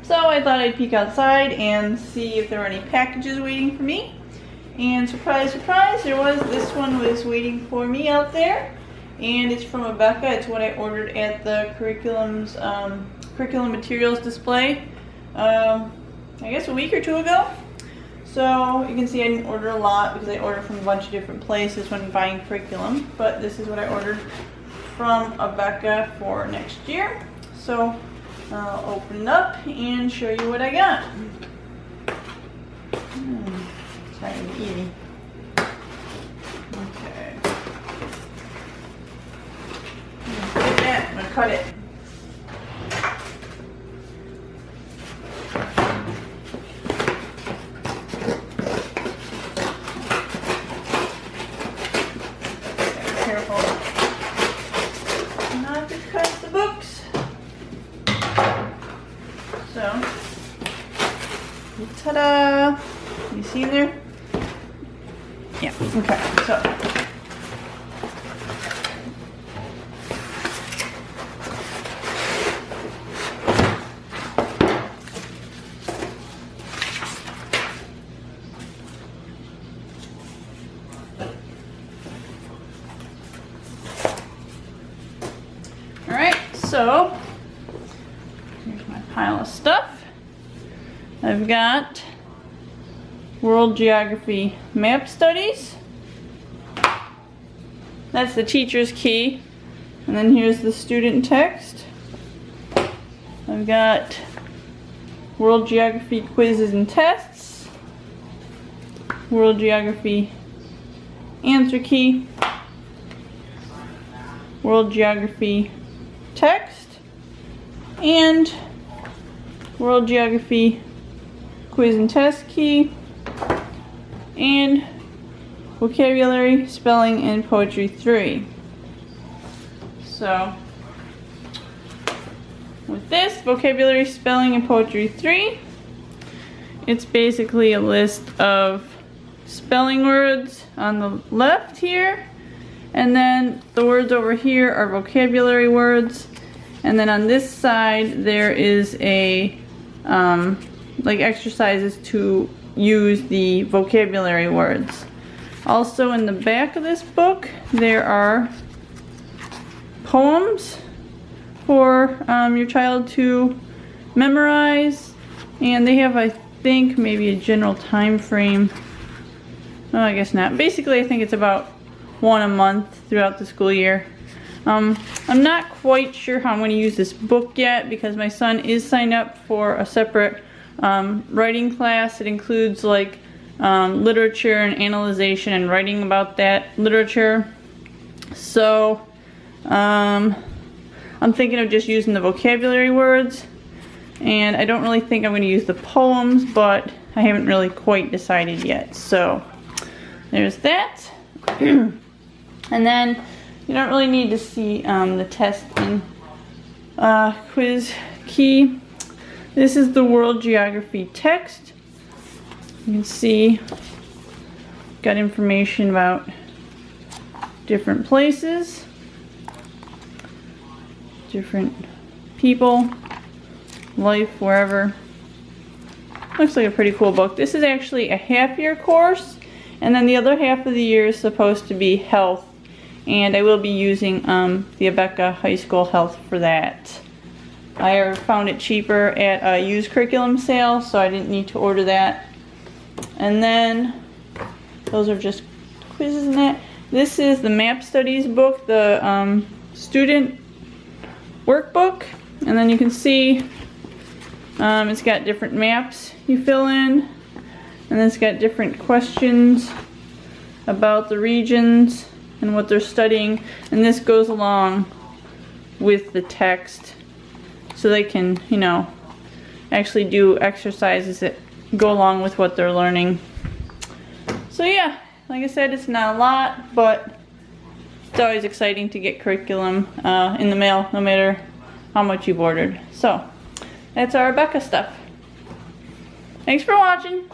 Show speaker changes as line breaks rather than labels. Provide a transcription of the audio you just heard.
So I thought I'd peek outside and see if there were any packages waiting for me. And surprise, surprise, this one was waiting for me out there. And it's from A Beka. It's what I ordered at the curriculum materials display, I guess a week or two ago. So you can see I didn't order a lot because I ordered from a bunch of different places when buying curriculum. But this is what I ordered from A Beka for next year. So I'll open it up and show you what I got. It's not gonna be easy. Okay. Look at that. I'm gonna cut it. Careful not to cut the books. So, ta-da! You see there? Yeah, okay, so. Alright, so here's my pile of stuff. I've got World Geography Map Studies. That's the teacher's key. And then here's the student text. I've got World Geography Quizzes and Tests. World Geography Answer Key. World Geography Text. And World Geography Quiz and Test Key. And Vocabulary, Spelling, and Poetry 3. So, with this, Vocabulary, Spelling, and Poetry 3, it's basically a list of spelling words on the left here, and then the words over here are vocabulary words, and then on this side there is a like exercises to use the vocabulary words. Also in the back of this book there are poems for your child to memorize, and they have, I think, maybe a general time frame. Oh, I guess not. Basically I think it's about one a month throughout the school year. I'm not quite sure how I'm going to use this book yet because my son is signed up for a separate writing class. It includes like literature and analyzation and writing about that literature. So I'm thinking of just using the vocabulary words, and I don't really think I'm going to use the poems, but I haven't really quite decided yet. So there's that. And then you don't really need to see the test and quiz key. This is the World Geography text. You can see got information about different places, different people, life, wherever. Looks like a pretty cool book. This is actually a half-year course, and then the other half of the year is supposed to be health, and I will be using the A Beka High School Health for that. I found it cheaper at a used curriculum sale, so I didn't need to order that. And then those are just quizzes and that. This is the Map Studies book, the student workbook, and then you can see it's got different maps you fill in, and then it's got different questions about the regions and what they're studying, and this goes along with the text so they can, you know, actually do exercises that go along with what they're learning. So yeah, like I said, it's not a lot, but it's always exciting to get curriculum in the mail, no matter how much you've ordered. So that's our A Beka stuff. Thanks for watching.